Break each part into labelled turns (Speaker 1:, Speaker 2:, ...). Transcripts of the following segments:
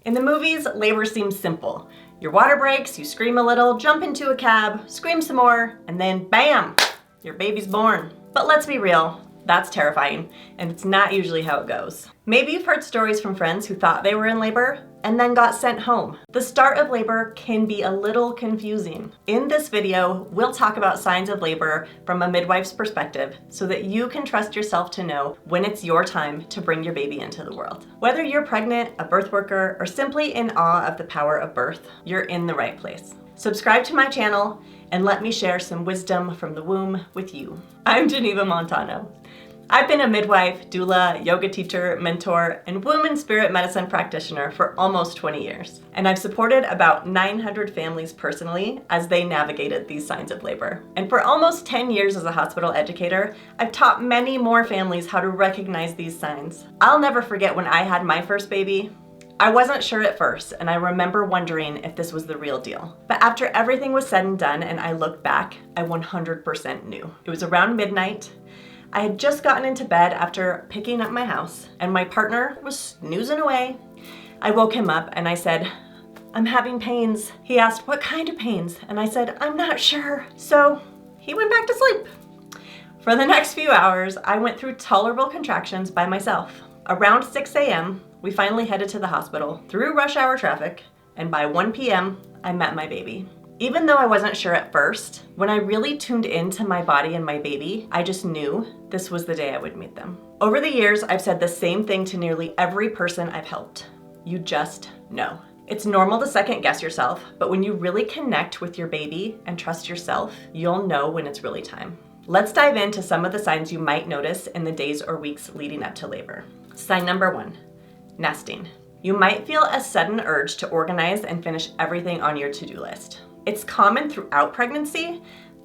Speaker 1: In the movies, labor seems simple. Your water breaks, you scream a little, jump into a cab, scream some more, and then bam, your baby's born. But let's be real, that's terrifying, and it's not usually how it goes. Maybe you've heard stories from friends who thought they were in labor and then got sent home. The start of labor can be a little confusing. In this video, we'll talk about signs of labor from a midwife's perspective so that you can trust yourself to know when it's your time to bring your baby into the world. Whether you're pregnant, a birth worker, or simply in awe of the power of birth, you're in the right place. Subscribe to my channel and let me share some wisdom from the womb with you. I'm Geneva Montano. I've been a midwife, doula, yoga teacher, mentor, and womb and spirit medicine practitioner for almost 20 years. And I've supported about 900 families personally as they navigated these signs of labor. And for almost 10 years as a hospital educator, I've taught many more families how to recognize these signs. I'll never forget when I had my first baby. I wasn't sure at first, and I remember wondering if this was the real deal. But after everything was said and done and I looked back, I 100% knew. It was around midnight. I had just gotten into bed after picking up my house, and my partner was snoozing away. I woke him up and I said, "I'm having pains." He asked, "What kind of pains?" And I said, "I'm not sure." So he went back to sleep. For the next few hours, I went through tolerable contractions by myself. Around 6 a.m., we finally headed to the hospital through rush hour traffic, and by 1 p.m., I met my baby. Even though I wasn't sure at first, when I really tuned into my body and my baby, I just knew this was the day I would meet them. Over the years, I've said the same thing to nearly every person I've helped. You just know. It's normal to second guess yourself, but when you really connect with your baby and trust yourself, you'll know when it's really time. Let's dive into some of the signs you might notice in the days or weeks leading up to labor. Sign number 1, nesting. You might feel a sudden urge to organize and finish everything on your to-do list. It's common throughout pregnancy,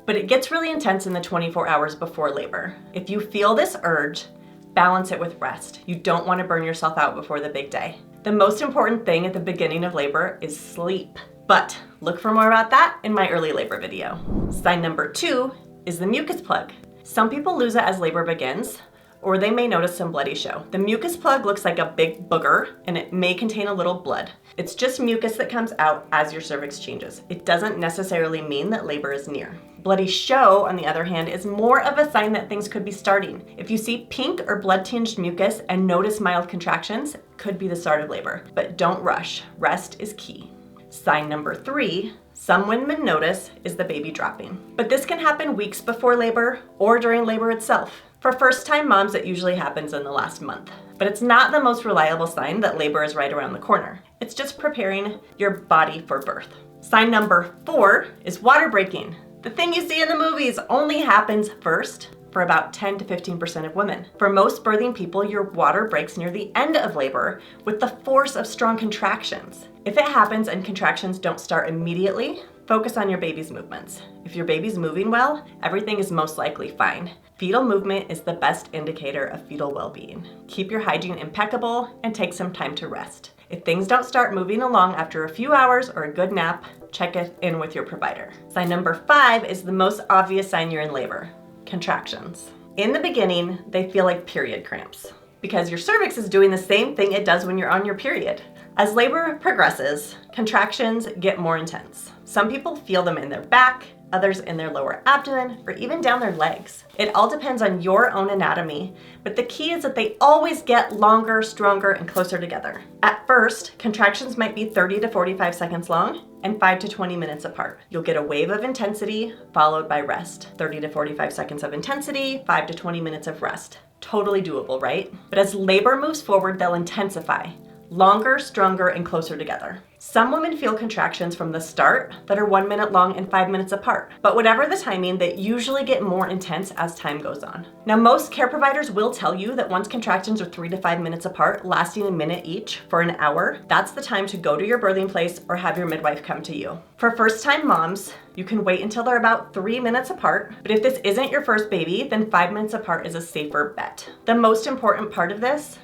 Speaker 1: but it gets really intense in the 24 hours before labor. If you feel this urge, balance it with rest. You don't want to burn yourself out before the big day. The most important thing at the beginning of labor is sleep. But look for more about that in my early labor video. Sign number 2 is the mucus plug. Some people lose it as labor begins, or they may notice some bloody show. The mucus plug looks like a big booger, and it may contain a little blood. It's just mucus that comes out as your cervix changes. It doesn't necessarily mean that labor is near. Bloody show, on the other hand, is more of a sign that things could be starting. If you see pink or blood-tinged mucus and notice mild contractions, it could be the start of labor. But don't rush. Rest is key. Sign number 3, some women notice, is the baby dropping. But this can happen weeks before labor or during labor itself. For first-time moms, it usually happens in the last month. But it's not the most reliable sign that labor is right around the corner. It's just preparing your body for birth. Sign number 4 is water breaking. The thing you see in the movies only happens first for about 10 to 15% of women. For most birthing people, your water breaks near the end of labor with the force of strong contractions. If it happens and contractions don't start immediately, focus on your baby's movements. If your baby's moving well, everything is most likely fine. Fetal movement is the best indicator of fetal well-being. Keep your hygiene impeccable and take some time to rest. If things don't start moving along after a few hours or a good nap, check it in with your provider. Sign number 5 is the most obvious sign you're in labor: contractions. In the beginning, they feel like period cramps because your cervix is doing the same thing it does when you're on your period. As labor progresses, contractions get more intense. Some people feel them in their back, others in their lower abdomen, or even down their legs. It all depends on your own anatomy, but the key is that they always get longer, stronger, and closer together. At first, contractions might be 30 to 45 seconds long and 5 to 20 minutes apart. You'll get a wave of intensity followed by rest. 30 to 45 seconds of intensity, 5 to 20 minutes of rest. Totally doable, right? But as labor moves forward, they'll intensify. Longer, stronger, and closer together. Some women feel contractions from the start that are 1 minute long and 5 minutes apart. But whatever the timing, they usually get more intense as time goes on. Now, most care providers will tell you that once contractions are 3 to 5 minutes apart, lasting a minute each for an hour, that's the time to go to your birthing place or have your midwife come to you. For first-time moms, you can wait until they're about 3 minutes apart. But if this isn't your first baby, then 5 minutes apart is a safer bet. The most important part of this,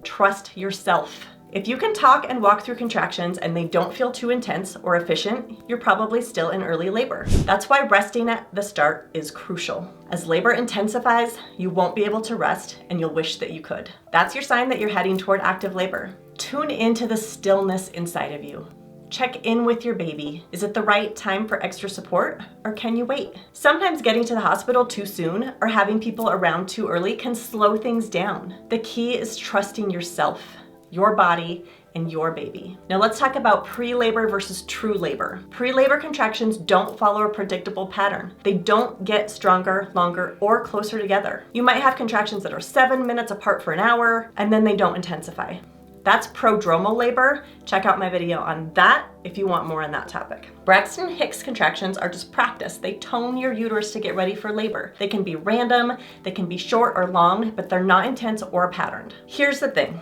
Speaker 1: trust yourself. If you can talk and walk through contractions and they don't feel too intense or efficient, you're probably still in early labor. That's why resting at the start is crucial. As labor intensifies, you won't be able to rest and you'll wish that you could. That's your sign that you're heading toward active labor. Tune into the stillness inside of you. Check in with your baby. Is it the right time for extra support, or can you wait? Sometimes getting to the hospital too soon or having people around too early can slow things down. The key is trusting yourself, your body, and your baby. Now let's talk about pre-labor versus true labor. Pre-labor contractions don't follow a predictable pattern. They don't get stronger, longer, or closer together. You might have contractions that are 7 minutes apart for an hour, and then they don't intensify. That's prodromal labor. Check out my video on that if you want more on that topic. Braxton Hicks contractions are just practice. They tone your uterus to get ready for labor. They can be random, they can be short or long, but they're not intense or patterned. Here's the thing.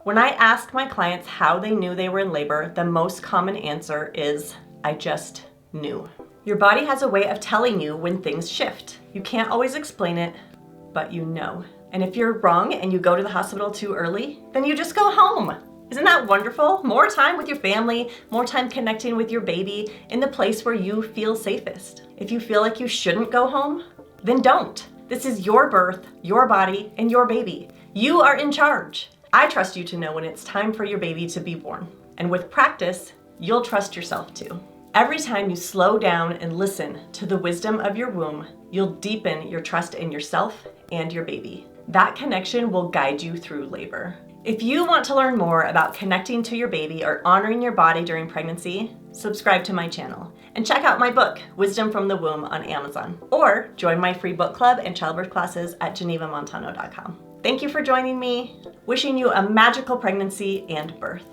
Speaker 1: When I ask my clients how they knew they were in labor, the most common answer is, I just knew. Your body has a way of telling you when things shift. You can't always explain it, but you know. And if you're wrong and you go to the hospital too early, then you just go home. Isn't that wonderful? More time with your family, more time connecting with your baby in the place where you feel safest. If you feel like you shouldn't go home, then don't. This is your birth, your body, and your baby. You are in charge. I trust you to know when it's time for your baby to be born. And with practice, you'll trust yourself too. Every time you slow down and listen to the wisdom of your womb, you'll deepen your trust in yourself and your baby. That connection will guide you through labor. If you want to learn more about connecting to your baby or honoring your body during pregnancy, subscribe to my channel and check out my book, Wisdom from the Womb, on Amazon, or join my free book club and childbirth classes at genevamontano.com. Thank you for joining me. Wishing you a magical pregnancy and birth.